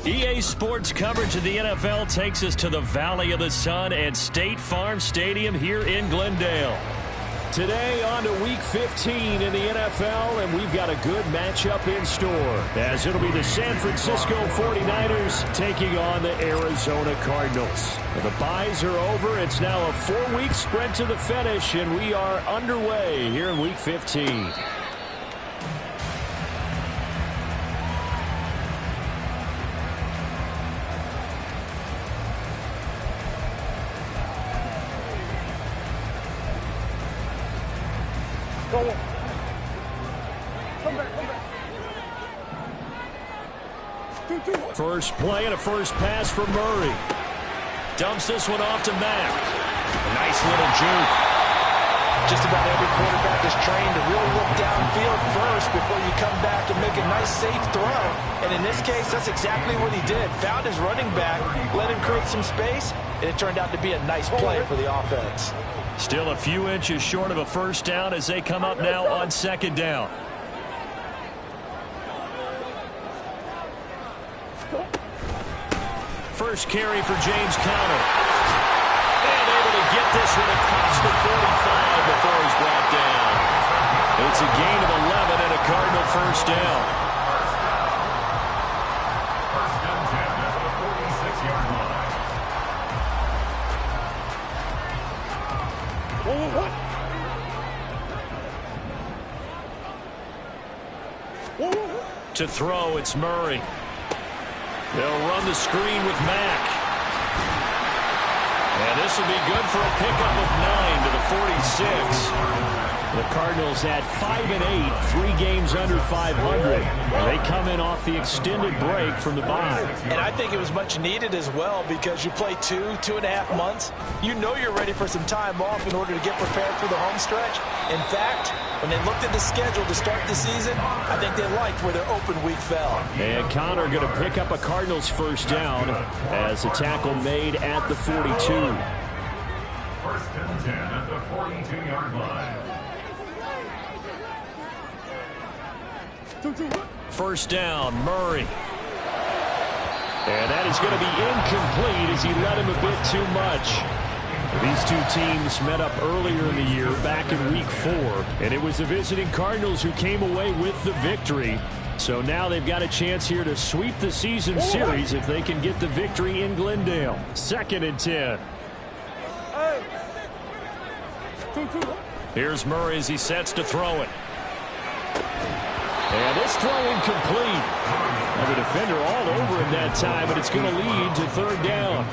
EA Sports coverage of the NFL takes us to the Valley of the Sun and State Farm Stadium here in Glendale. Today on to Week 15 in the NFL, and we've got a good matchup in store, as it'll be the San Francisco 49ers taking on the Arizona Cardinals. The byes are over. It's now a 4-week sprint to the finish, and we are underway here in Week 15. First play and a first pass for Murray. Dumps this one off to Mack. A nice little juke. Just about every quarterback is trained to really look downfield first before you come back and make a nice safe throw. And in this case, that's exactly what he did. Found his running back, let him create some space, and it turned out to be a nice play for the offense. Still a few inches short of a first down as they come up now on second down. First carry for James Conner. And able to get this one across the 45 before he's brought down. It's a gain of 11 and a Cardinal first down. First and 10 at the 46-yard line. To throw, it's Murray. They'll run the screen with Mack. And this will be good for a pickup of 9 to the 46. The Cardinals at 5-8, 3 games under 500. And they come in off the extended break from the bye. And I think it was much needed as well, because you play 2.5 months. You know you're ready for some time off in order to get prepared for the home stretch. In fact, when they looked at the schedule to start the season, I think they liked where their open week fell. And Conner going to pick up a Cardinals first down as a tackle made at the 42. First and 10 at the 42-yard line. First down, Murray. And that is going to be incomplete as he led him a bit too much. These two teams met up earlier in the year, back in Week 4, and it was the visiting Cardinals who came away with the victory. So now they've got a chance here to sweep the season series if they can get the victory in Glendale. Second and 10. Here's Murray as he sets to throw it. And this throw incomplete. Now the defender all over him that time, but it's going to lead to third down.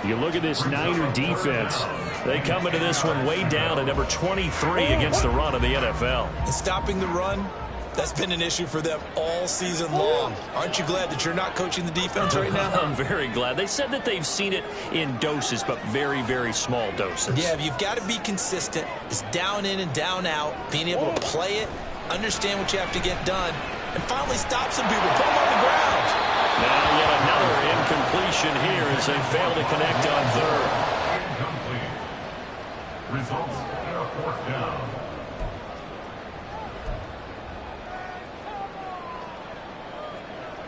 You look at this Niner defense. They come into this one way down at number 23 against the run of the NFL. And stopping the run, that's been an issue for them all season long. Aren't you glad that you're not coaching the defense right now? I'm very glad. They said that they've seen it in doses, but very, very small doses. Yeah, you've got to be consistent. It's down in and down out, being able to play it, understand what you have to get done, and finally stop some people, put them on the ground. Now yet another incompletion here as they fail to connect on third. Incomplete. Results in a fourth down.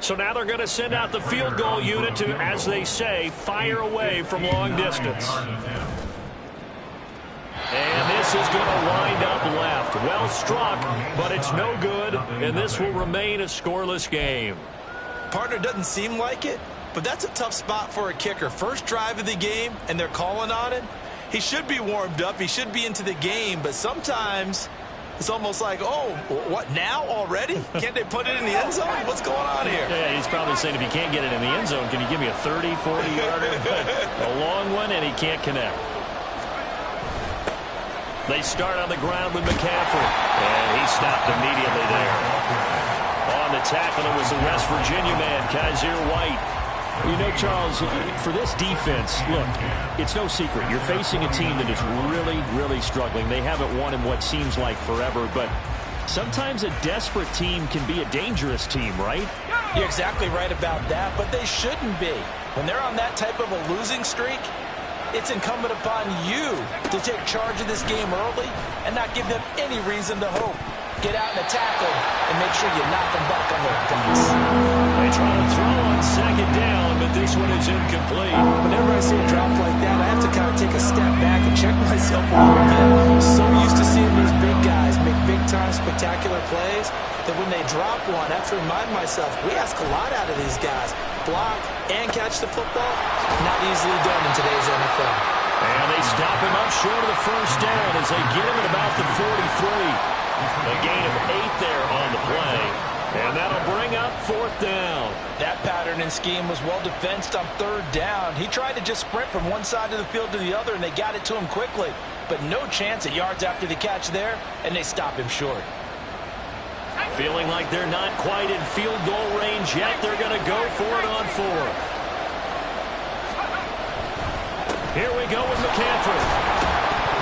So now they're going to send out the field goal unit to, as they say, fire away from long distance. And this is going to wind up left. Well struck, but it's no good, and this will remain a scoreless game. Partner, doesn't seem like it, but that's a tough spot for a kicker. First drive of the game, and they're calling on it. He should be warmed up. He should be into the game, but sometimes it's almost like, oh, what, now already? Can't they put it in the end zone? What's going on here? Yeah, he's probably saying, if you can't get it in the end zone, can you give me a 30, 40-yarder? A long one, and he can't connect. They start on the ground with McCaffrey, and he stopped immediately there. On the tackle, it was the West Virginia man, Kaiser White. You know, Charles, for this defense, look, it's no secret. You're facing a team that is really, really struggling. They haven't won in what seems like forever, but sometimes a desperate team can be a dangerous team, right? You're exactly right about that, but they shouldn't be. When they're on that type of a losing streak, it's incumbent upon you to take charge of this game early and not give them any reason to hope. Get out in a tackle and make sure you knock them back on their butts. They try to throw on second this one is incomplete. Whenever I see a drop like that, I have to kind of take a step back and check myself a little bit. So used to seeing those big guys make big-time spectacular plays that when they drop one, I have to remind myself, we ask a lot out of these guys. Block and catch the football, not easily done in today's NFL. And they stop him up short of the first down as they get him at about the 43. A gain of 8 there on the play. And that'll bring up 4th down. That pattern and scheme was well defensed on 3rd down. He tried to just sprint from one side of the field to the other, and they got it to him quickly. But no chance at yards after the catch there, and they stop him short. Feeling like they're not quite in field goal range yet. They're going to go for it on 4th. Here we go with McCaffrey.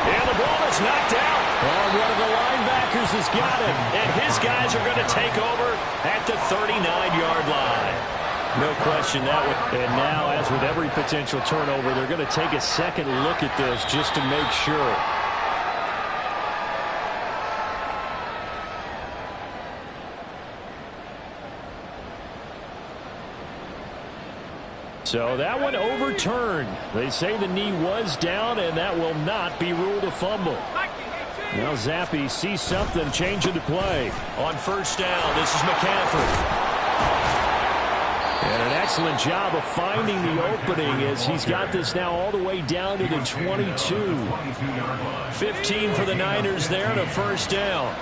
And the ball is knocked out. Oh, one of the linebackers has got it. And his guys are going to take over at the 39-yard line. No question that would. And now, as with every potential turnover, they're going to take a second look at this just to make sure. So that one overturned. They say the knee was down, and that will not be ruled a fumble. Now Zappi sees something, changing the play. On 1st down, this is McCaffrey. And an excellent job of finding the opening as he's got this now all the way down to the 22. 15 for the Niners there and a 1st down.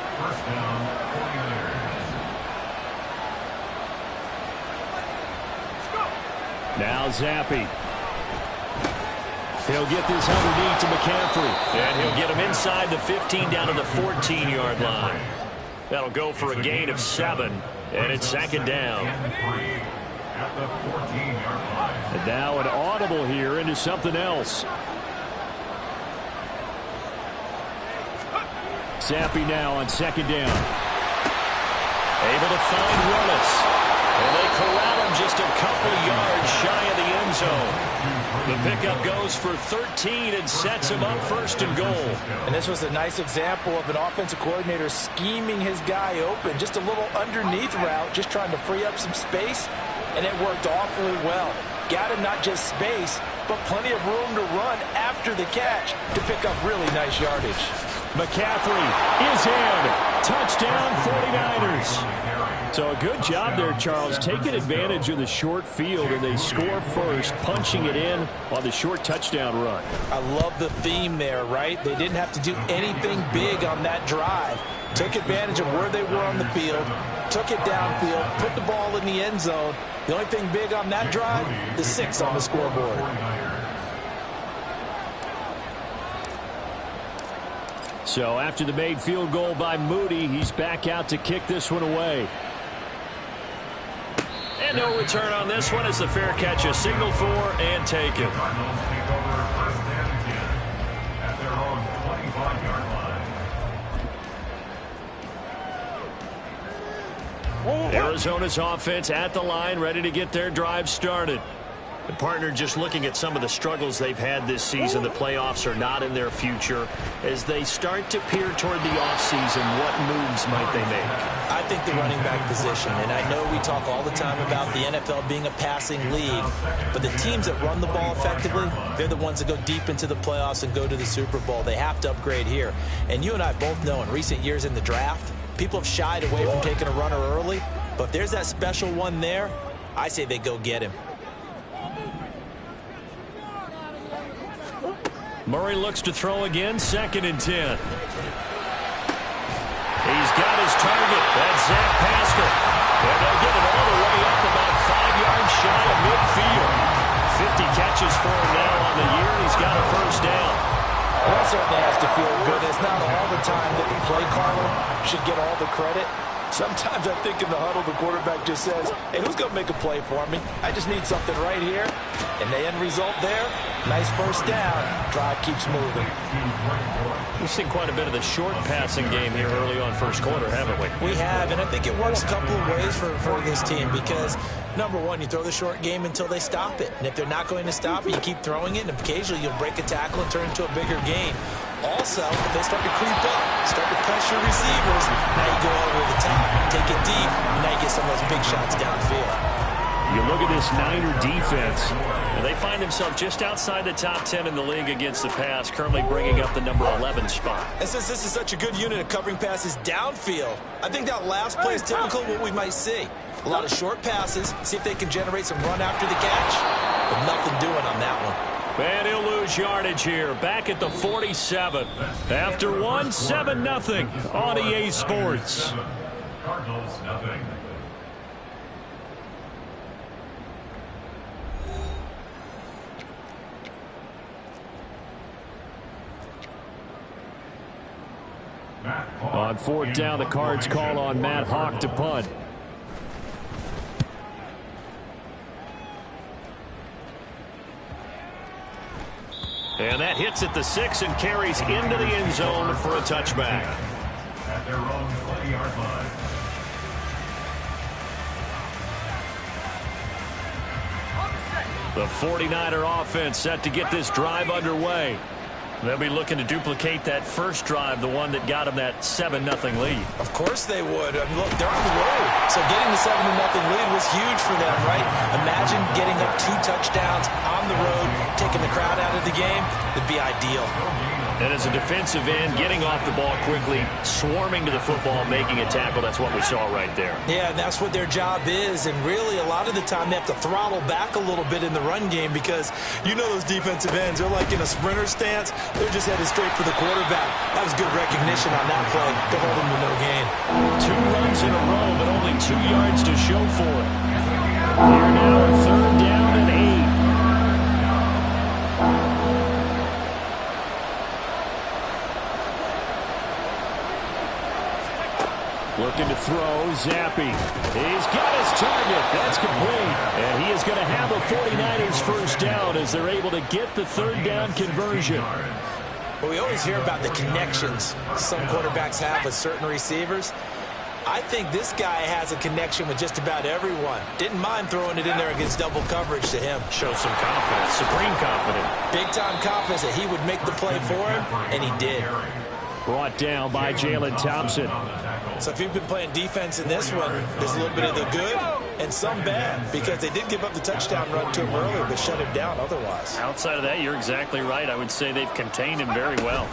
Now Zappi. He'll get this underneath to McCaffrey. And he'll get him inside the 15 down to the 14-yard line. That'll go for a gain of 7. And it's 2nd down. And now an audible here into something else. Zappi now on 2nd down. Able to find Willis. And they corral him just a couple of yards shy of the end zone. The pickup goes for 13 and sets him up 1st and goal. And this was a nice example of an offensive coordinator scheming his guy open. Just a little underneath route, just trying to free up some space. And it worked awfully well. Got him not just space, but plenty of room to run after the catch to pick up really nice yardage. McCaffrey is in. Touchdown 49ers. So a good job there, Charles, taking advantage of the short field, and they score first, punching it in on the short touchdown run. I love the theme there, right? They didn't have to do anything big on that drive. Took advantage of where they were on the field, took it downfield, put the ball in the end zone. The only thing big on that drive, the 6 on the scoreboard. So after the made field goal by Moody, he's back out to kick this one away. And no return on this one as the fair catch is signaled for and taken. Arizona's offense at the line, ready to get their drive started. The partner just looking at some of the struggles they've had this season. The playoffs are not in their future. As they start to peer toward the offseason, what moves might they make? I think the running back position, and I know we talk all the time about the NFL being a passing league, but the teams that run the ball effectively, they're the ones that go deep into the playoffs and go to the Super Bowl. They have to upgrade here. And you and I both know in recent years in the draft, people have shied away from taking a runner early, but if there's that special one there, I say they go get him. Murray looks to throw again, 2nd and 10. He's got his target. That's Zach Pascal. And they'll get it all the way up about 5 yards shy of midfield. 50 catches for him now on the year. He's got a 1st down. Well, that certainly has to feel good. It's not all the time that the play caller should get all the credit. Sometimes I think in the huddle, the quarterback just says, hey, who's going to make a play for me? I just need something right here. And the end result there, nice 1st down. Drive keeps moving. We've seen quite a bit of the short passing game here early on 1st quarter, haven't we? We have, and I think it works a couple of ways for this team because, number one, you throw the short game until they stop it. And if they're not going to stop it, you keep throwing it, and occasionally you'll break a tackle and turn it into a bigger gain. Also, if they start to creep up, start to pressure receivers, now you go over the top, take it deep, and now you get some of those big shots downfield. You look at this Niner defense, and they find themselves just outside the top 10 in the league against the pass, currently bringing up the number 11 spot. And since this is such a good unit of covering passes downfield, I think that last play is typical of what we might see. A lot of short passes, see if they can generate some run after the catch, but nothing doing on that one. And he'll lose yardage here, back at the 47. After one, 7-0 on EA Sports. Cardinals, nothing. On fourth down, the Cards call on Matt Hawk to punt. And that hits at the 6 and carries into the end zone for a touchback. At their own 20-yard line. The 49er offense set to get this drive underway. They'll be looking to duplicate that first drive, the one that got them that 7-0 lead. Of course they would. I mean, look, they're on the road. So getting the 7-0 lead was huge for them, right? Imagine getting up 2 touchdowns on the road, taking the crowd out of the game. It'd be ideal. And as a defensive end, getting off the ball quickly, swarming to the football, making a tackle, that's what we saw right there. Yeah, and that's what their job is. And really, a lot of the time, they have to throttle back a little bit in the run game because you know those defensive ends, they're like in a sprinter stance. They're just headed straight for the quarterback. That was good recognition on that play to hold them to no gain. 2 runs in a row, but only 2 yards to show for it. Here now, 3rd down and 8. Looking to throw, Zappi. He's got his target. That's complete. And he is going to have a 49ers first down as they're able to get the 3rd down conversion. Well, we always hear about the connections some quarterbacks have with certain receivers. I think this guy has a connection with just about everyone. Didn't mind throwing it in there against double coverage to him. Show some confidence, supreme confidence. Big-time confidence that he would make the play for him, and he did. Brought down by Jalen Thompson. So if you've been playing defense in this one, there's a little bit of the good and some bad because they did give up the touchdown run to him earlier but shut him down otherwise. Outside of that, you're exactly right. I would say they've contained him very well.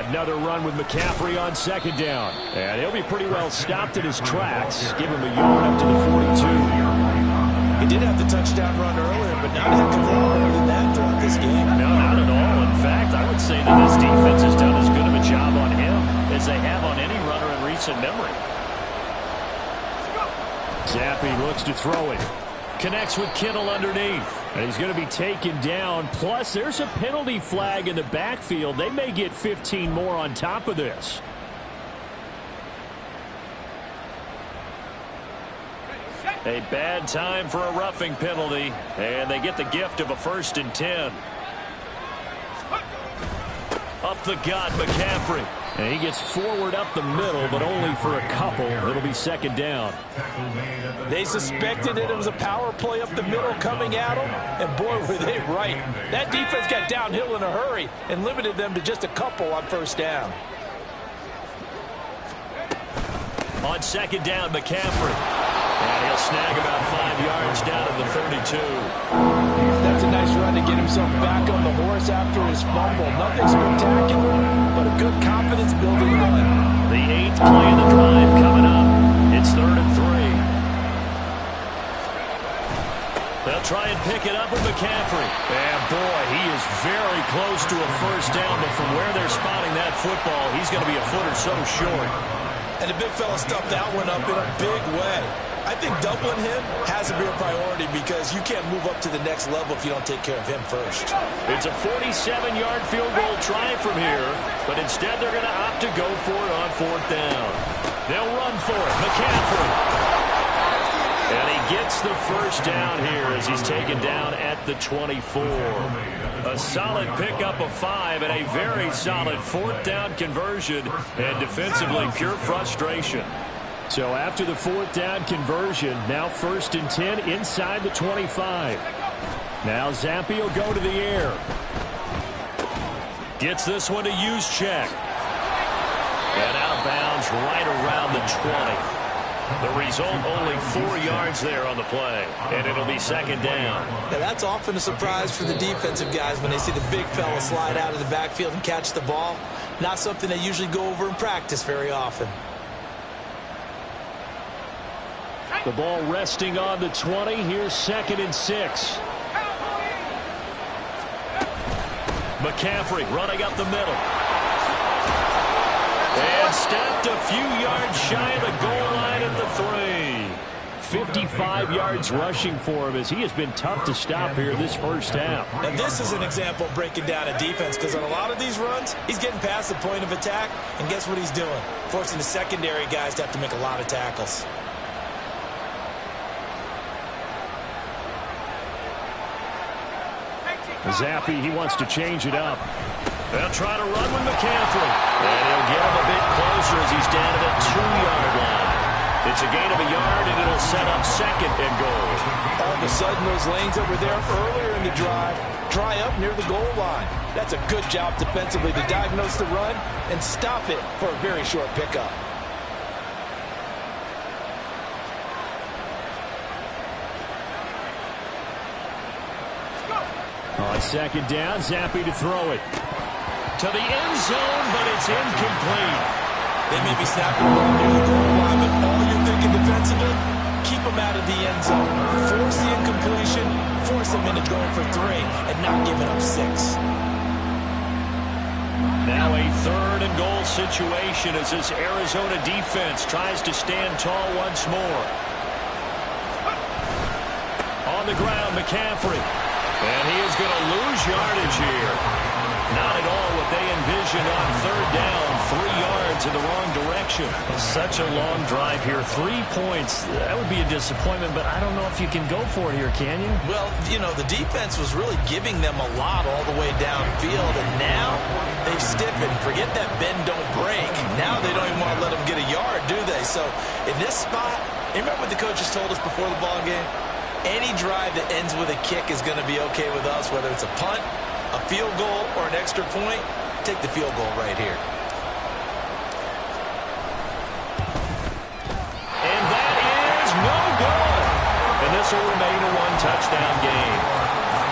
Another run with McCaffrey on 2nd down. And he'll be pretty well stopped in his tracks. Give him a yard up to the 42. He did have the touchdown run earlier, but not a heck of a lot more than that throughout this game. No, not at all. In fact, I would say that this defense has done as good of a job on him as they have on any runner in recent memory. Zappi looks to throw it. Connects with Kittle underneath. And he's going to be taken down. Plus, there's a penalty flag in the backfield. They may get 15 more on top of this. A bad time for a roughing penalty. And they get the gift of a 1st and 10. Up the gut, McCaffrey. And he gets forward up the middle, but only for a couple. It'll be 2nd down. They suspected that it was a power play up the middle coming at them, and boy, were they right. That defense got downhill in a hurry and limited them to just a couple on 1st down. On 2nd down, McCaffrey. And he'll snag about 5 yards down to the 32. That's a nice run to get himself back on the horse after his fumble. Nothing spectacular, but a good confidence-building run. The 8th play of the drive coming up. It's 3rd and 3. They'll try and pick it up with McCaffrey. And boy, he is very close to a 1st down, but from where they're spotting that football, he's going to be a foot or so short. And the big fella stuffed that one up in a big way. I think doubling him has to be a priority because you can't move up to the next level if you don't take care of him first. It's a 47-yard field goal try from here, but instead they're going to opt to go for it on 4th down. They'll run for it. McCaffrey. And he gets the 1st down here as he's taken down at the 24. A solid pickup of 5 and a very solid 4th down conversion, and defensively pure frustration. So after the 4th down conversion, now 1st and 10 inside the 25. Now Zappi will go to the air. Gets this one to Juszczyk. And out of bounds right around the 20. The result, only 4 yards there on the play, and it'll be second down. Yeah, that's often a surprise for the defensive guys when they see the big fella slide out of the backfield and catch the ball. Not something they usually go over in practice very often. The ball resting on the 20. Here's 2nd and 6. McCaffrey running up the middle. And stepped a few yards shy of the goal line at the 3. 55 yards rushing for him as he has been tough to stop here this first half. And this is an example of breaking down a defense, because on a lot of these runs, he's getting past the point of attack, and guess what he's doing? Forcing the secondary guys to have to make a lot of tackles. Zappi, he wants to change it up. They'll try to run with McCaffrey. And he'll get him a bit closer as he's down to the 2-yard line. It's a gain of a yard, and it'll set up 2nd and goal. All of a sudden, those lanes that were there earlier in the drive dry up near the goal line. That's a good job defensively to diagnose the run and stop it for a very short pickup. On 2nd down, Zappi to throw it. To the end zone, but it's incomplete. They may be snapping the ball near the goal line, but all you're thinking defensively, keep them out of the end zone. Force the incompletion, force them into going for 3, and not giving up 6. Now a 3rd and goal situation as this Arizona defense tries to stand tall once more. On the ground, McCaffrey. And he is going to lose yardage here. Not at all what they envisioned on 3rd down. 3 yards in the wrong direction. Such a long drive here. 3 points. That would be a disappointment, but I don't know if you can go for it here, can you? Well, you know, the defense was really giving them a lot all the way downfield, and now they've stiffened. Forget that bend, don't break. Now they don't even want to let them get a yard, do they? So in this spot, you remember what the coaches told us before the ball game? Any drive that ends with a kick is going to be okay with us, whether it's a punt, a field goal, or an extra point. Take the field goal right here. And that is no good. And this will remain a 1-touchdown game.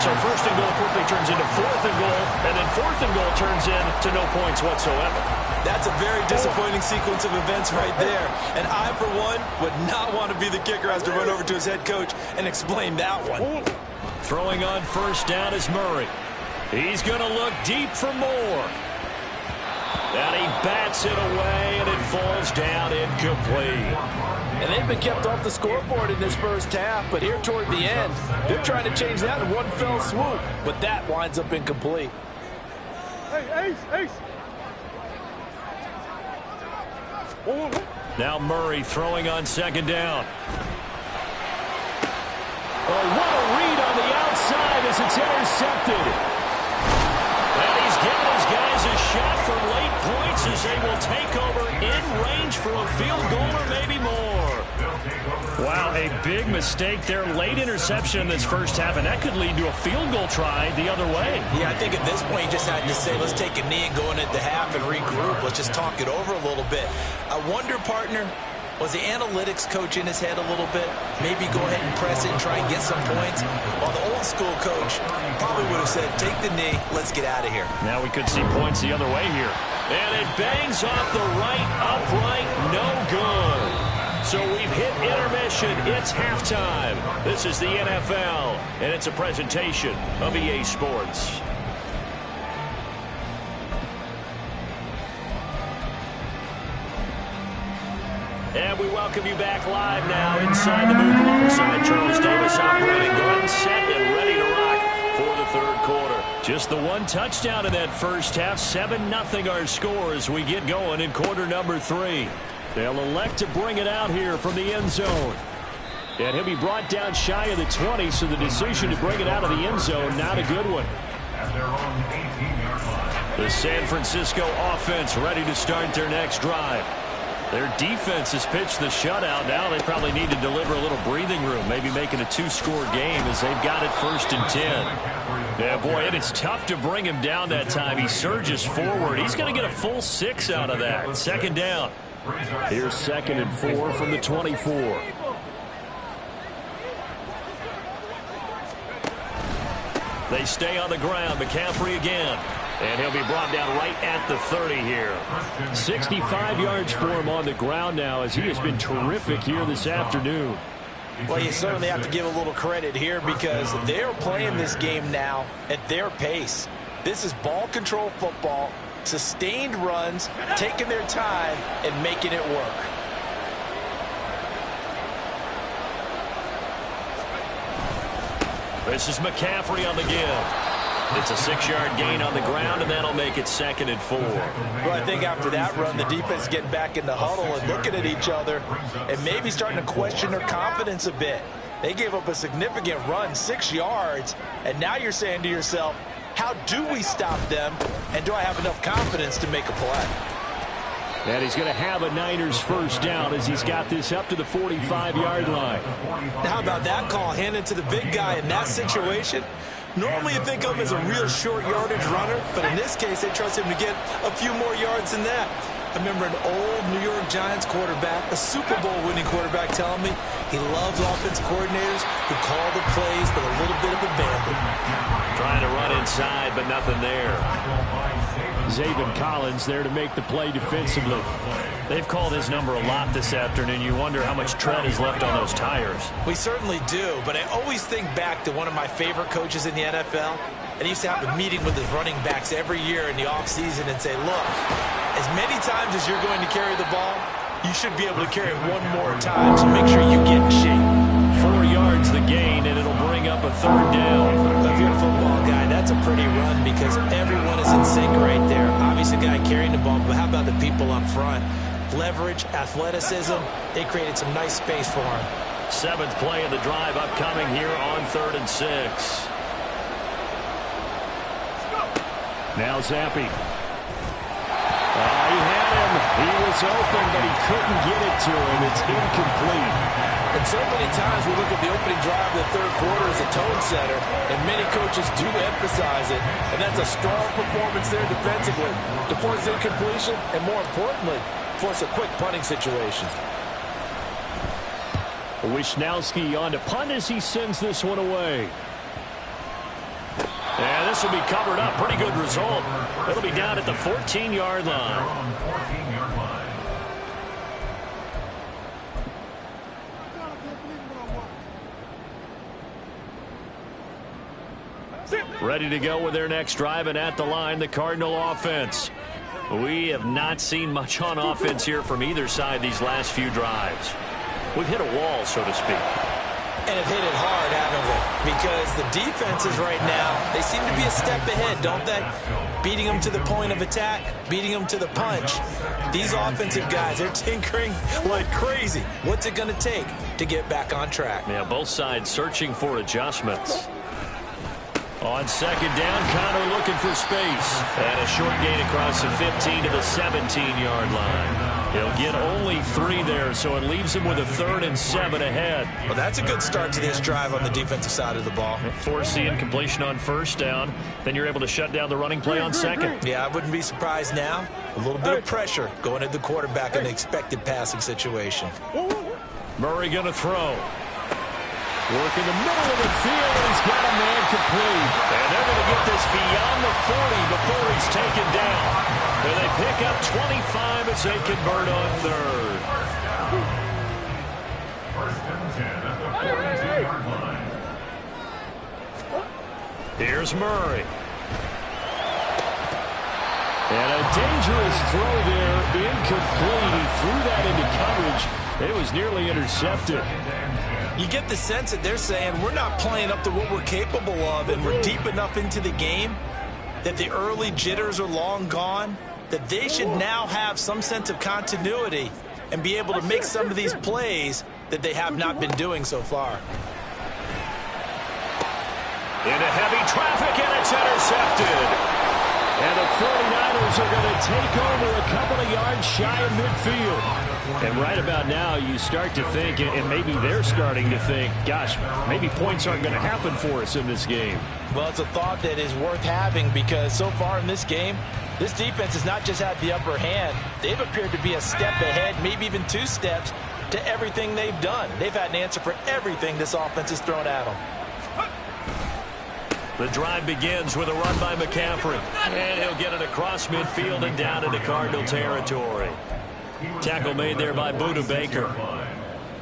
So 1st and goal quickly turns into 4th and goal, and then 4th and goal turns into no points whatsoever. That's a very disappointing sequence of events right there. And I, for one, would not want to be the kicker who has to run over to his head coach and explain that one. Throwing on 1st down is Murray. He's going to look deep for more. And he bats it away, and it falls down incomplete. And they've been kept off the scoreboard in this first half, but here toward the end, they're trying to change that in one fell swoop. But that winds up incomplete. Hey, Ace. Now Murray throwing on 2nd down. Oh, what a read on the outside as it's intercepted. And he's giving his guys a shot for late points as they will take over in range for a field goal or maybe more. Wow, a big mistake there. Late interception in this first half, and that could lead to a field goal try the other way. Yeah, I think at this point you just had to say, let's take a knee and go into the half and regroup. Let's just talk it over a little bit. I wonder, partner, was the analytics coach in his head a little bit? Maybe go ahead and press it and try and get some points? While the old school coach probably would have said, take the knee, let's get out of here. Now we could see points the other way here. And it bangs off the right upright, no good. So we've hit intermission. It's halftime. This is the NFL, and it's a presentation of EA Sports. And we welcome you back live now inside the booth alongside Charles Davis, operating gun set and ready to rock for the 3rd quarter. Just the 1 touchdown in that first half. 7-0 our score as we get going in quarter number 3. They'll elect to bring it out here from the end zone. And he'll be brought down shy of the 20, so the decision to bring it out of the end zone, not a good one. At their own 18-yard line. The San Francisco offense ready to start their next drive. Their defense has pitched the shutout. Now they probably need to deliver a little breathing room, maybe make it a 2-score game as they've got it 1st and 10. Yeah, boy, it is tough to bring him down that time. He surges forward. He's going to get a full 6 out of that. 2nd down. Here's 2nd and 4 from the 24. They stay on the ground. McCaffrey again. And he'll be brought down right at the 30 here. 65 yards for him on the ground now as he has been terrific here this afternoon. Well, you certainly have to give a little credit here because they're playing this game now at their pace. This is ball control football, sustained runs, taking their time and making it work. This is McCaffrey on the give. It's a 6-yard gain on the ground, and that'll make it 2nd and 4. Well, I think after that run, the defense getting back in the huddle and looking at each other and maybe starting to question their confidence a bit. They gave up a significant run, 6 yards, and now you're saying to yourself, how do we stop them, and do I have enough confidence to make a play? And he's going to have a Niners first down as he's got this up to the 45-yard line. Now, how about that call handed to the big guy in that situation? Normally you think of him as a real short yardage runner, but in this case they trust him to get a few more yards than that. I remember an old New York Giants quarterback, a Super Bowl winning quarterback, telling me he loves offensive coordinators who call the plays with a little bit of abandon. Trying to run inside, but nothing there. Zaven Collins there to make the play defensively. They've called his number a lot this afternoon. You wonder how much tread is left on those tires. We certainly do, but I always think back to one of my favorite coaches in the NFL. And he used to have a meeting with his running backs every year in the offseason and say, look, as many times as you're going to carry the ball, you should be able to carry it one more time, so make sure you get in shape. 4 yards the gain, and it'll bring up a 3rd down. If you're a football guy, that's a pretty run because everyone is in sync right there. Obviously, the guy carrying the ball, but how about the people up front? Leverage, athleticism, they created some nice space for him. 7th play of the drive upcoming here on 3rd and 6. Now Zampi. He had him. He was open, but he couldn't get it to him. It's incomplete. And so many times we look at the opening drive of the 3rd quarter as a tone setter, and many coaches do emphasize it, and that's a strong performance there defensively to force incompletion and, more importantly, force a quick punting situation. Wisnowski on to punt as he sends this one away. And this will be covered up. Pretty good result. It'll be down at the 14-yard line. Ready to go with their next drive, and at the line, the Cardinal offense. We have not seen much on offense here from either side these last few drives. We've hit a wall, so to speak. And have hit it hard, haven't we? Because the defenses right now, they seem to be a step ahead, don't they? Beating them to the point of attack, beating them to the punch. These offensive guys, they're tinkering like crazy. What's it going to take to get back on track? Yeah, both sides searching for adjustments. On 2nd down, Connor looking for space. And a short gain across the 15 to the 17-yard line. He'll get only 3 there, so it leaves him with a 3rd and 7 ahead. Well, that's a good start to this drive on the defensive side of the ball. Force the incompletion on 1st down. Then you're able to shut down the running play on 2nd. Yeah, I wouldn't be surprised now. A little bit of pressure going at the quarterback in the expected passing situation. Murray going to throw. Work in the middle of the field, and he's got a man complete. And they're going to get this beyond the 40 before he's taken down. And they pick up 25 as they convert on 3rd. First and 10 at the 42-yard line. Here's Murray. And a dangerous throw there, incomplete. He threw that into coverage. It was nearly intercepted. You get the sense that they're saying we're not playing up to what we're capable of, and we're deep enough into the game that the early jitters are long gone, that they should now have some sense of continuity and be able to make some of these plays that they have not been doing so far. Into heavy traffic, and it's intercepted. And the 49ers are going to take over a couple of yards shy of midfield. And right about now, you start to think, and maybe they're starting to think, gosh, maybe points aren't going to happen for us in this game. Well, it's a thought that is worth having because so far in this game, This defense has not just had the upper hand. They've appeared to be a step ahead, maybe even 2 steps, to everything they've done. They've had an answer for everything this offense has thrown at them. The drive begins with a run by McCaffrey. And he'll get it across midfield and down into Cardinal territory. Tackle made there by Buda Baker.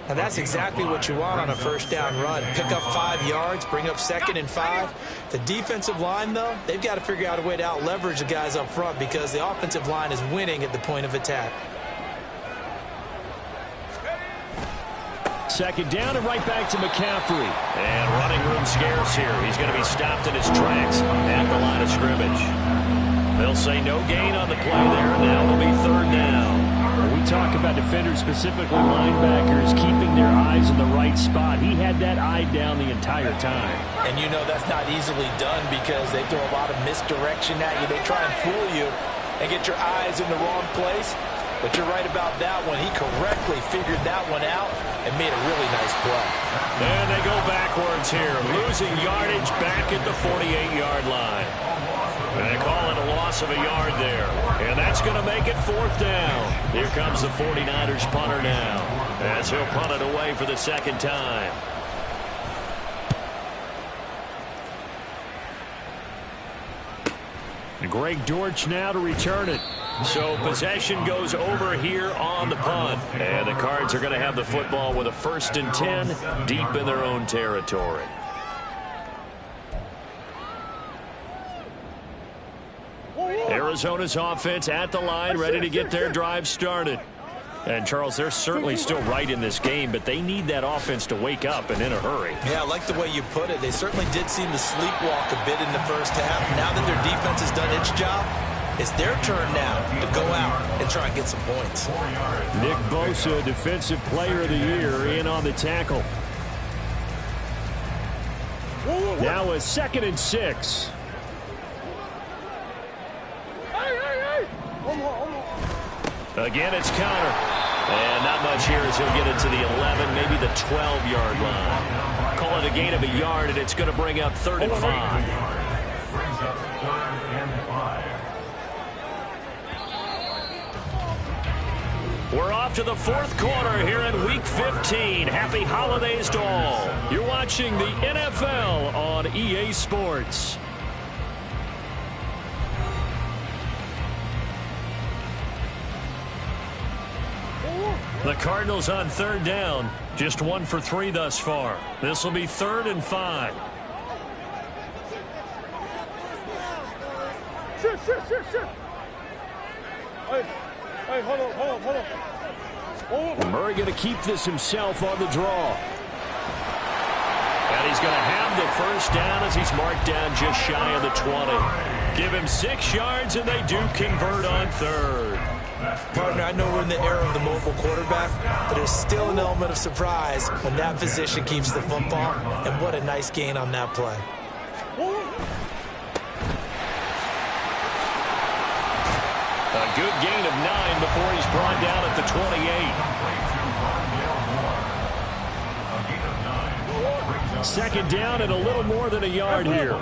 And that's exactly what you want on a first down run. Pick up 5 yards, bring up 2nd and 5. The defensive line, though, they've got to figure out a way to out-leverage the guys up front because the offensive line is winning at the point of attack. 2nd down and right back to McCaffrey. And running room scarce here. He's going to be stopped in his tracks at the line of scrimmage. They'll say no gain on the play there. Now it'll be 3rd down. When we talk about defenders, specifically linebackers, keeping their eyes in the right spot, he had that eye down the entire time. And you know that's not easily done because they throw a lot of misdirection at you. They try and fool you and get your eyes in the wrong place. But you're right about that one. He correctly figured that one out and made a really nice play. And they go backwards here, losing yardage back at the 48-yard line. And they call it a loss of a yard there. And that's going to make it 4th down. Here comes the 49ers punter now, as he'll punt it away for the 2nd time. And Greg Dortch now to return it. So possession goes over here on the punt. And the Cards are going to have the football with a 1st and 10 deep in their own territory. Arizona's offense at the line, ready to get their drive started. And, Charles, they're certainly still right in this game, but they need that offense to wake up and in a hurry. Yeah, I like the way you put it. They certainly did seem to sleepwalk a bit in the first half. Now that their defense has done its job, it's their turn now to go out and try and get some points. Nick Bosa, Defensive Player of the Year, in on the tackle. Now a 2nd and 6. Again, it's counter. And not much here as he'll get it to the 11, maybe the 12-yard line. Call it a gain of a yard, and it's going to bring up 3rd and 5. Brings up 3rd and 5. We're off to the 4th quarter here in Week 15. Happy holidays to all. You're watching the NFL on EA Sports. The Cardinals on 3rd down. Just 1 for 3 thus far. This will be 3rd and 5. Shit. Hey, hold on. Murray going to keep this himself on the draw. And he's going to have the 1st down as he's marked down just shy of the 20. Give him 6 yards, and they do convert on 3rd. Partner, I know we're in the era of the mobile quarterback, but there's still an element of surprise when that position keeps the football, and what a nice gain on that play. A good gain of 9 before he's brought down at the 28. 2nd down and a little more than a yard here.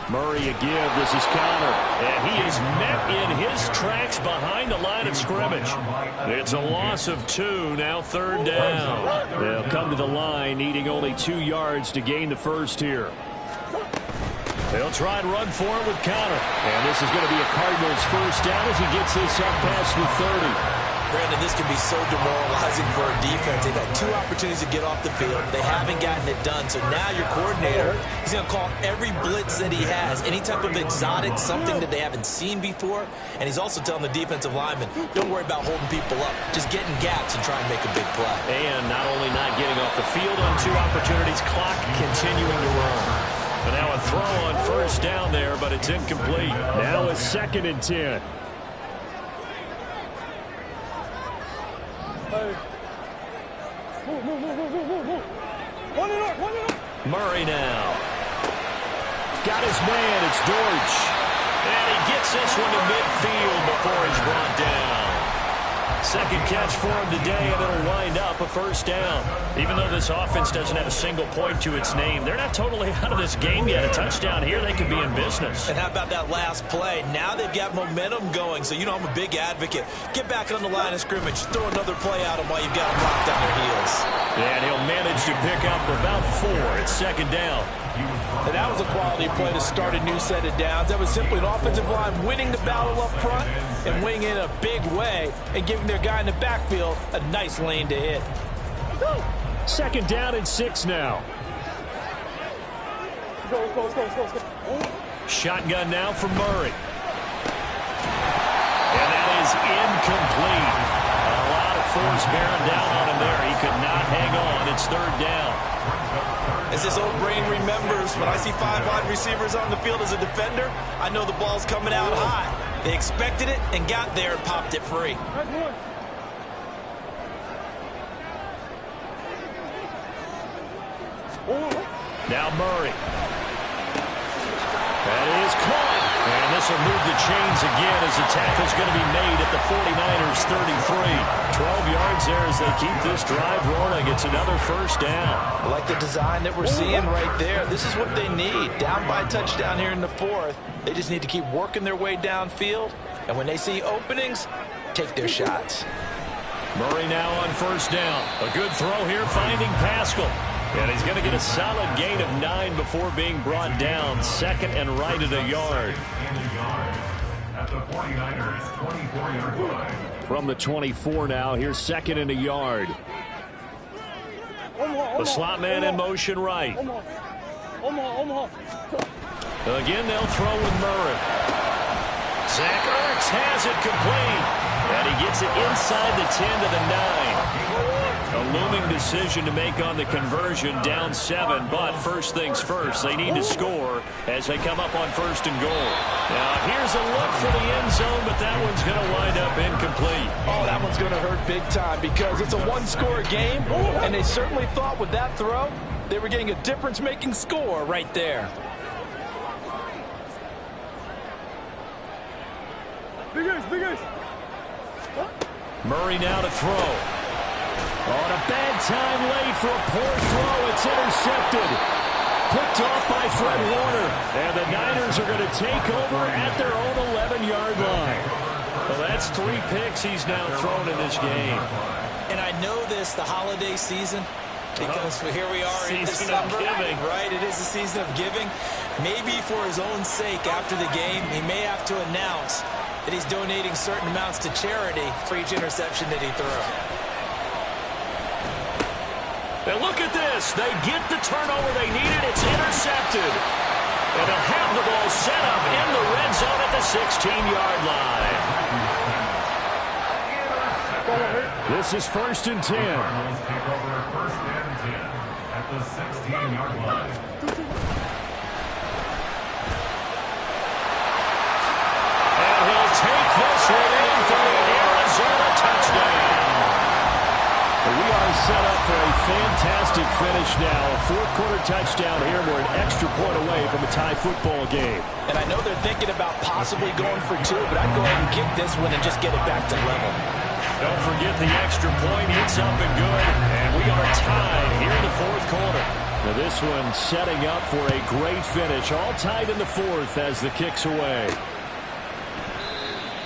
Murray a give. This is counter. And he is met in his tracks behind the line of scrimmage. It's a loss of 2. Now 3rd down. They'll come to the line, needing only 2 yards to gain the 1st here. They'll try and run for it with counter. And this is going to be a Cardinals 1st down as he gets this up past the 30. Brandon, this can be so demoralizing for a defense. They've had 2 opportunities to get off the field. They haven't gotten it done. So now your coordinator is going to call every blitz that he has, any type of exotic, something that they haven't seen before. And he's also telling the defensive lineman, don't worry about holding people up. Just get in gaps and try and make a big play. And not only not getting off the field on 2 opportunities, clock continuing to run. And now a throw on 1st down there, but it's incomplete. Now a 2nd and 10. Move. Run it up. Murray now. Got his man. It's Dortch. And he gets this one to midfield before he's brought down. Second catch for him today, and it'll wind up a first down. Even though this offense doesn't have a single point to its name, they're not totally out of this game yet. A touchdown here, they could be in business. And how about that last play? Now they've got momentum going, so you know I'm a big advocate. Get back on the line of scrimmage. Throw another play at them while you've got them locked on their heels. And he'll manage to pick up about 4 at second down. And that was a quality play to start a new set of downs. That was simply an offensive line winning the battle up front and winning in a big way and giving their guy in the backfield a nice lane to hit. Second down and 6 now. Shotgun now from Murray. And that is incomplete. A lot of force bearing down on him there. He could not hang on. It's third down. As this old brain remembers, when I see 5 wide receivers on the field as a defender, I know the ball's coming out high. They expected it and got there and popped it free. Now Murray. That is caught. And this will move the chains again as the tackle's going to be made at the 49ers 33. 12 yards there as they keep this drive rolling. It's another first down. I like the design that we're seeing right there. This is what they need. Down by a touchdown here in the 4th. They just need to keep working their way downfield. And when they see openings, take their shots. Murray now on first down. A good throw here finding Pascal. And he's going to get a solid gain of 9 before being brought down. Second and right at a yard. At the 49ers 24-yard line. From the 24 now, here's second and a yard. The slot man in motion right. Again, they'll throw with Murray. Zach Ertz has it complete. And he gets it inside the 10 to the 9. A looming decision to make on the conversion, down 7. But first things first, they need to score as they come up on first and goal. Now, here's a look for the end zone, but that one's going to wind up incomplete. Oh, that one's going to hurt big time because it's a one-score game, and they certainly thought with that throw they were getting a difference-making score right there. Big ace. Murray now to throw. On a bad time late for a poor throw. It's intercepted. Picked off by Fred Warner. And the Niners are going to take over at their own 11-yard line. Well, that's 3 picks he's now thrown in this game. And I know this, the holiday season, because here we are in December. Giving. Right, it is the season of giving. Maybe for his own sake after the game, he may have to announce that he's donating certain amounts to charity for each interception that he threw. And look at this. They get the turnover they needed. It's intercepted. And they'll have the ball set up in the red zone at the 16-yard line. This is first and 10. Cardinals take over first and 10 at the 16-yard line. And he'll take this one in for the Arizona touchdown. We are set up for a fantastic finish now. A fourth-quarter touchdown here. We're an extra point away from a tie football game. And I know they're thinking about possibly going for 2, but I'd go ahead and kick this one and just get it back to level. Don't forget the extra point. It's up and good. And we are tied here in the fourth quarter. Now this one setting up for a great finish. All tied in the fourth as the kick's away.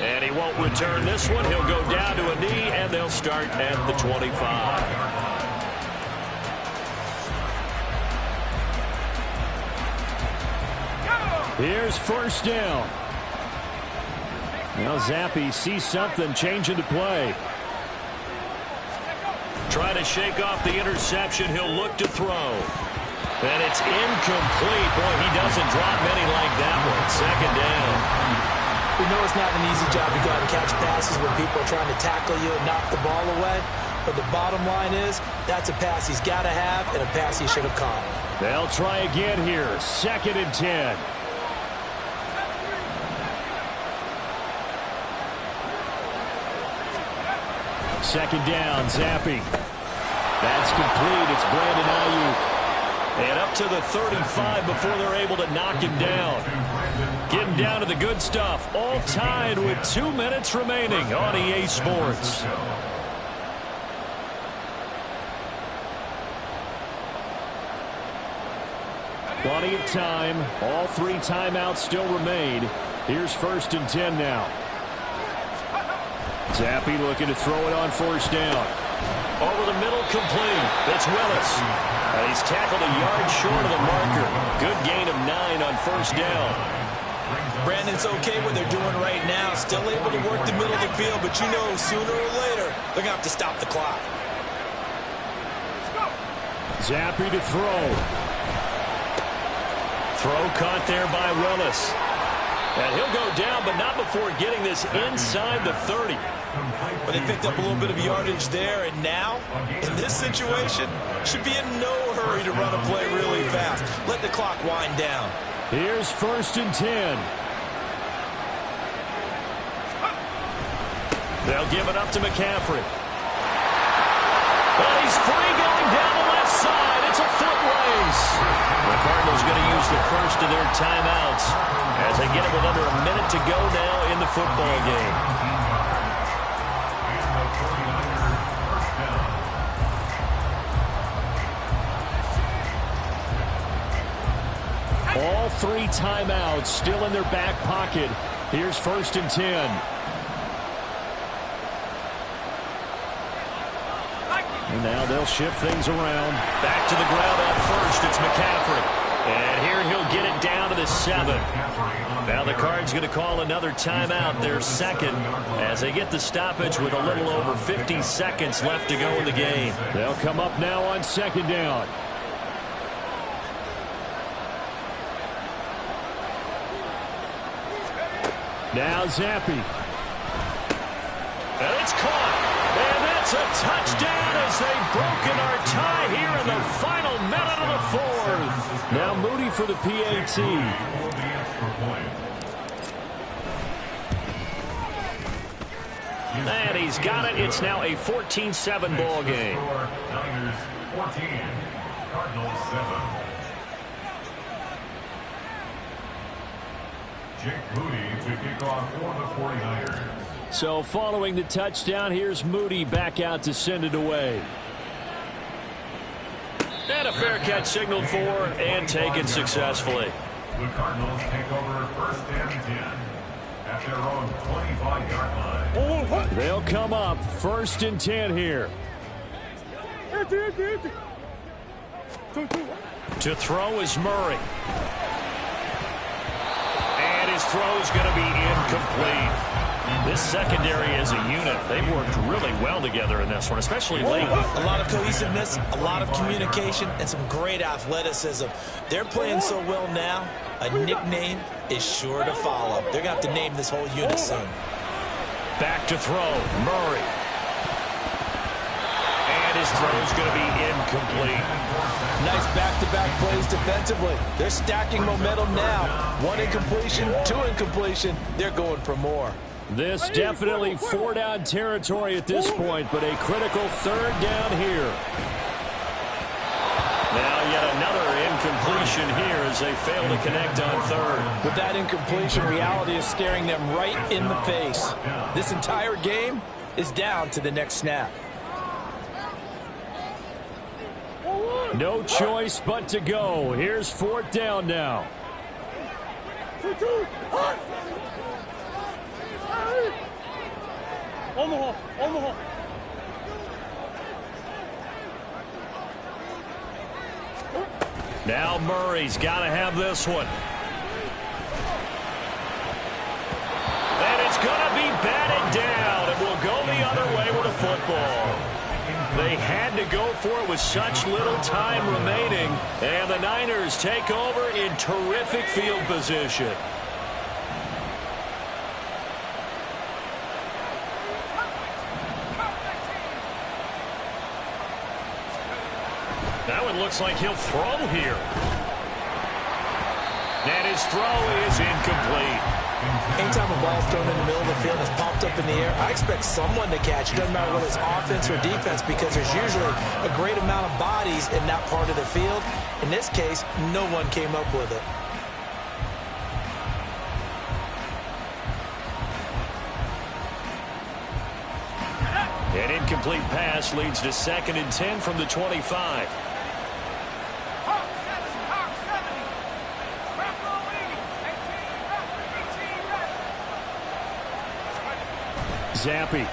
And he won't return this one. He'll go down to a knee, and they'll start at the 25. Here's first down. Now Zappi sees something change into play. Trying to shake off the interception. He'll look to throw. And it's incomplete. Boy, he doesn't drop many like that one. Second down. We know it's not an easy job to go out and catch passes when people are trying to tackle you and knock the ball away. But the bottom line is, that's a pass he's got to have and a pass he should have caught. They'll try again here. Second and 10. Second down, Zappi. That's complete. It's Brandon Ayuk. And up up to the 35 before they're able to knock him down. Getting down to the good stuff. All tied with 2 minutes remaining on EA Sports. Plenty of time. All 3 timeouts still remain. Here's 1st and 10 now. Zappe looking to throw it on 1st down. Over the middle, complete. It's Willis. And he's tackled a yard short of the marker. Good gain of 9 on 1st down. Brandon's okay what they're doing right now. Still able to work the middle of the field, but you know sooner or later they're going to have to stop the clock. Zappe to throw. Throw caught there by Willis. And he'll go down, but not before getting this inside the 30. But they picked up a little bit of yardage there, and now, in this situation, should be in no hurry to run a play really fast. Let the clock wind down. Here's 1st and 10. They'll give it up to McCaffrey. Well, he's free going down the left side. It's a foot race. The Cardinals going to use the first of their timeouts as they get it with under a minute to go now in the football game. All 3 timeouts still in their back pocket. Here's 1st and 10. And now they'll shift things around. Back to the ground on 1st. It's McCaffrey. And here he'll get it down to the 7. Now the Cards going to call another timeout, their 2nd, as they get the stoppage with a little over 50 seconds left to go in the game. They'll come up now on 2nd down. Now Zappe. And it's caught. And that's a touchdown as they've broken our tie here in the final minute of the 4th. Now Moody for the PAT. And he's got it. It's now a 14-7 ball game. Niners 14, Cardinals 7. Jake Moody to kick off for the 49ers. So following the touchdown, here's Moody back out to send it away. And a fair catch signaled for and taken successfully. The Cardinals take over 1st and 10 at their own 25-yard line. They'll come up 1st and 10 here. To throw is Murray. And his throw is going to be incomplete. This secondary as a unit, they've worked really well together in this one, especially late. A lot of cohesiveness, a lot of communication, and some great athleticism. They're playing so well now, a nickname is sure to follow. They're going to have to name this whole unit soon. Back to throw, Murray. And his throw is going to be incomplete. Nice back-to-back plays defensively. They're stacking momentum now. 1 incompletion, 2 incompletion. They're going for more. This definitely 4-down territory at this point, but a critical 3rd down here. Now yet another incompletion here as they fail to connect on 3rd. With that incompletion, reality is staring them right in the face. This entire game is down to the next snap. No choice but to go. Here's 4th down now. Omaha. Now Murray's got to have this one. And it's going to be batted down. It will go the other way with a football. They had to go for it with such little time remaining. And the Niners take over in terrific field position. That one looks like he'll throw here. And his throw is incomplete. Anytime a ball is thrown in the middle of the field and it's popped up in the air, I expect someone to catch it. Doesn't matter whether it's offense or defense, because there's usually a great amount of bodies in that part of the field. In this case, no one came up with it. An incomplete pass leads to 2nd and 10 from the 25. Zappi. Oh,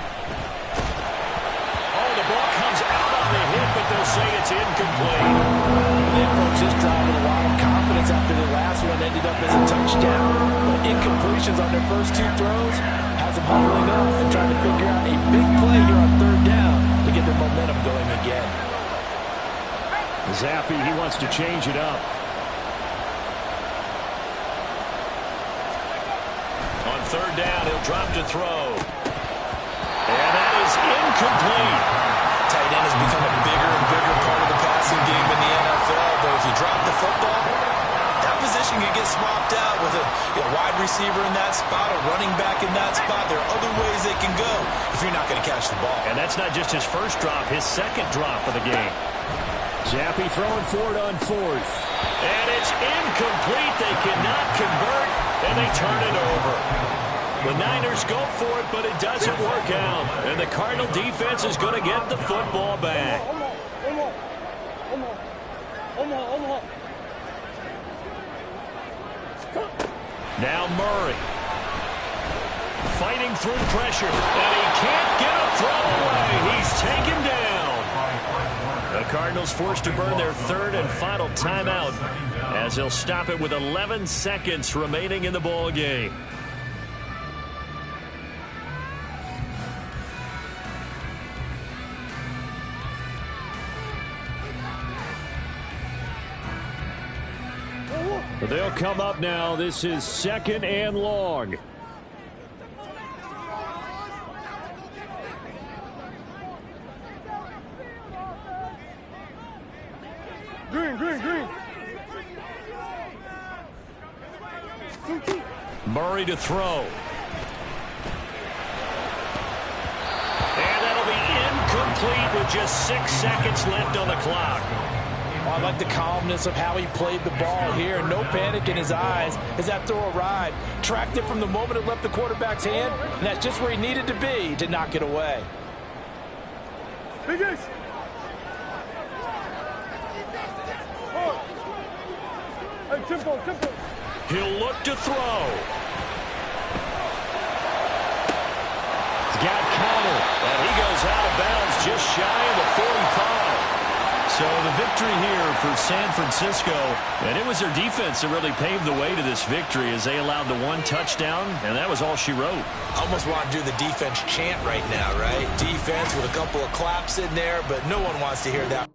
the ball comes out on the hit, but they'll say it's incomplete. They approach this drive with a lot of confidence after the last one ended up as a touchdown. But incompletions on their first 2 throws has them huddling up and trying to figure out a big play here on 3rd down to get their momentum going again. Zappi, he wants to change it up. On 3rd down, he'll drop to throw. And that is incomplete. Tight end has become a bigger and bigger part of the passing game in the NFL, but if you drop the football, that position can get swapped out with a wide receiver in that spot, a running back in that spot. There are other ways they can go if you're not going to catch the ball. And that's not just his first drop, his 2nd drop of the game. Zappi throwing for it on 4th. And it's incomplete. They cannot convert, and they turn it over. The Niners go for it, but it doesn't work out. And the Cardinal defense is going to get the football back. Now Murray. Fighting through pressure. And he can't get a throw away. He's taken down. The Cardinals forced to burn their 3rd and final timeout as they'll stop it with 11 seconds remaining in the ball game. They'll come up now. This is 2nd and long. Green. Murray to throw. And that'll be incomplete with just 6 seconds left on the clock. I like the calmness of how he played the ball here. No panic in his eyes as that throw arrived. Tracked it from the moment it left the quarterback's hand, and that's just where he needed to be to knock it away. Biggest. Hey, tempo. He'll look to throw. He's got counter, and he goes out of bounds just shy of the 45. So the victory here for San Francisco, and it was their defense that really paved the way to this victory as they allowed the 1 touchdown, and that was all she wrote. I almost want to do the defense chant right now, right? Defense with a couple of claps in there, but no one wants to hear that.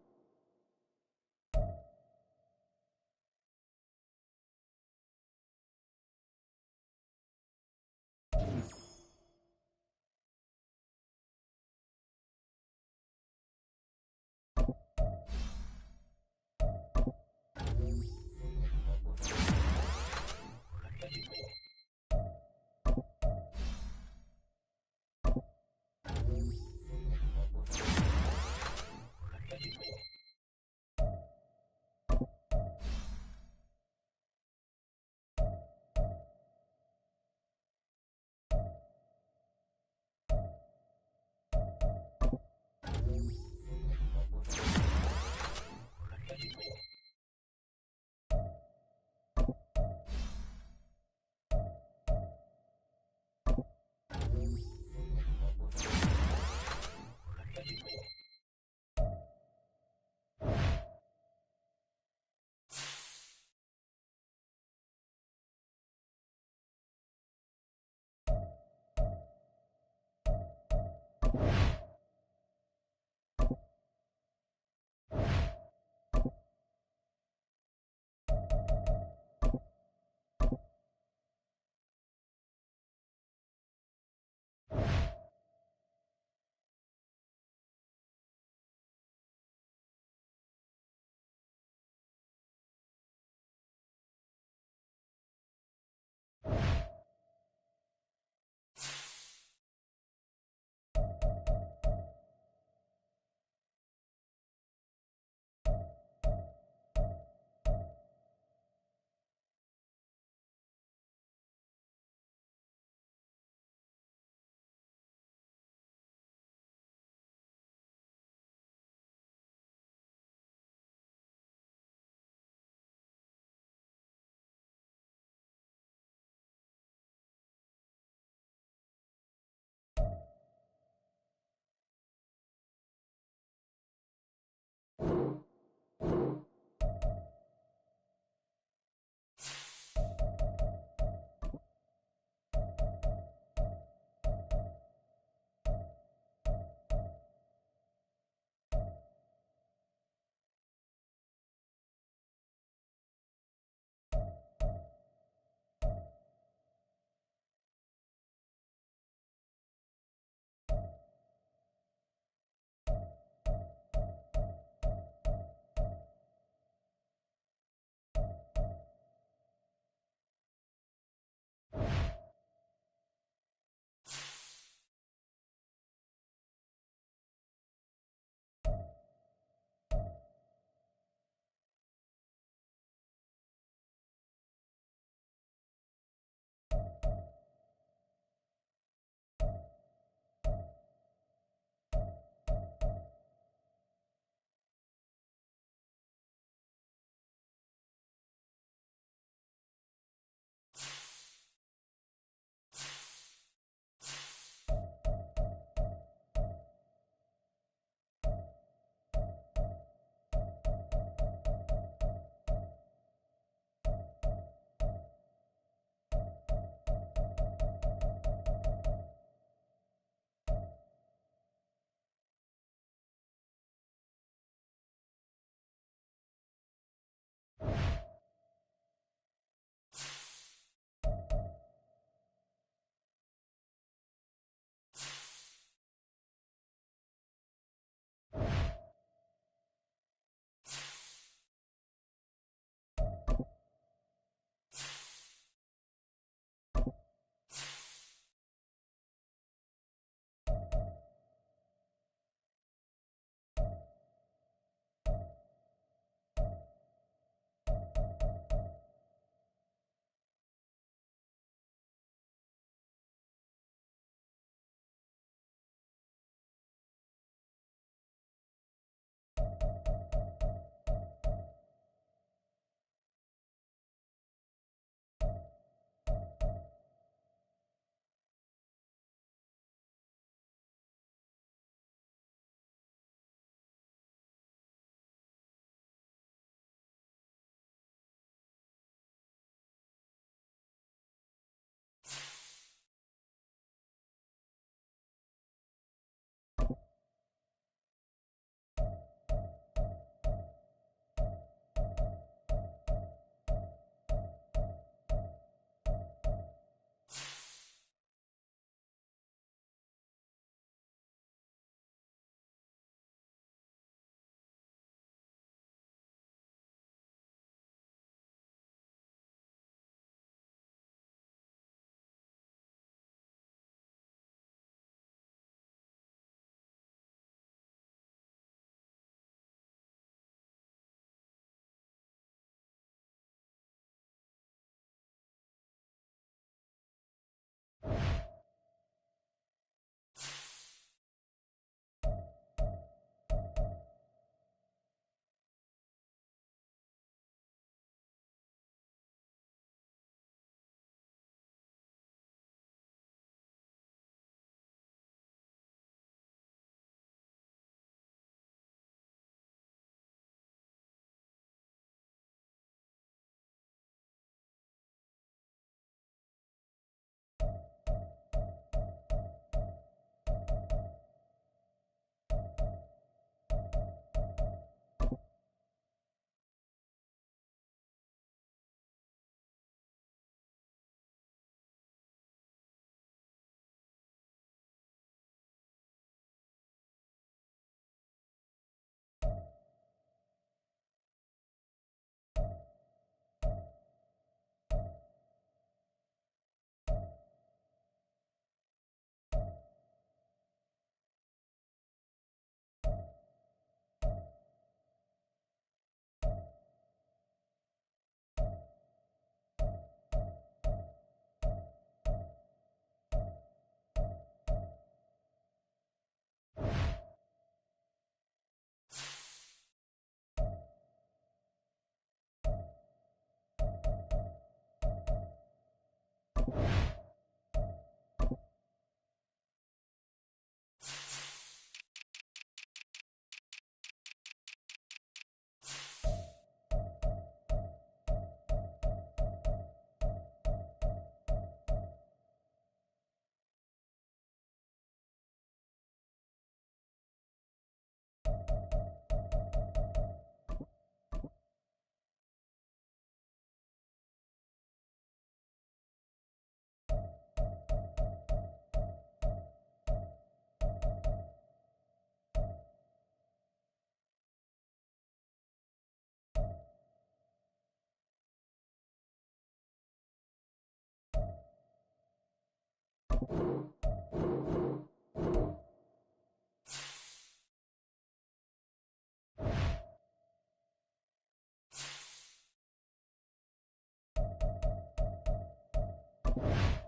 it.